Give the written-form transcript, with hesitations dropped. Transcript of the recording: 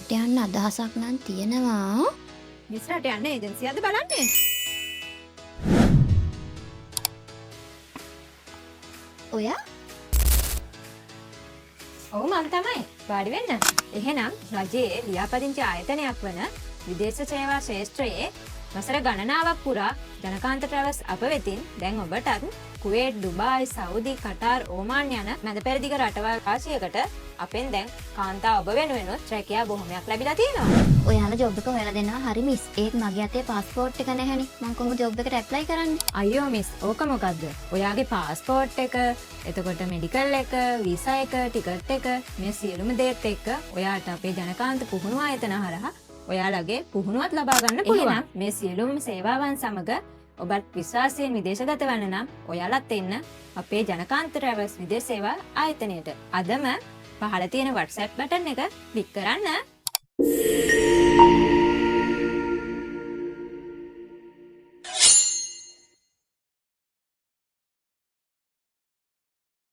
රට යන්න අදහසක් නම් තියෙනවා. මිස් රට යන්න ඒජන්සියද බලන්නේ. ඔයා? ඔව් මම තමයි. වාඩි වෙන්න. එහෙනම් රජයේ ලියාපදිංචි ආයතනයක් වන විදේශ සේවා ශාස්ත්‍රයේ වසර ගණනාවක් පුරා ජනකාන්ත ට්‍රැවල්ස් අප වෙතින් දැන් ඔබටත් කුවේට්, දුබායි, සෞදි, කටාර්, ඕමාන් යන මැද පෙරදිග රටවල් රාශියකට අපෙන් දැන් කාන්තා ඔබ වෙනුවෙනුත් රැකියා බොහොමයක් ලැබිලා තියෙනවා. ඔයාලා ජොබ් එක හොයලා දෙනවා හරි මිස්. ඒත් මගේ අතේ પાස්පෝර්ට් එක නැහැනේ. මම කොහොමද ජොබ් එකට ඇප්ලයි කරන්නේ? අයියෝ මිස්, ඕක මොකද්ද? ඔයාගේ පාස්පෝර්ට් එක, එතකොට මෙඩිකල් එක, වීසා එක, ටිකට් එක, මේ සියලුම දේත් එක්ක ඔයාට අපේ ජනකාන්ත පුහුණු ආයතන හරහා ඔයාලගේ පුහුණුවත් ලබා ගන්න පුළුවන්. එහෙනම් මේ සියලුම සේවාවන් සමග ඔබත් විශ්වාසයෙන් විදේශගත වන්න නම් ඔයාලත් එන්න අපේ ජනකාන්ත ට්‍රැවල්ස් විදේශ සේවා ආයතනයට. අදම පහළ තියෙන WhatsApp බටන් එක ක්ලික් කරන්න.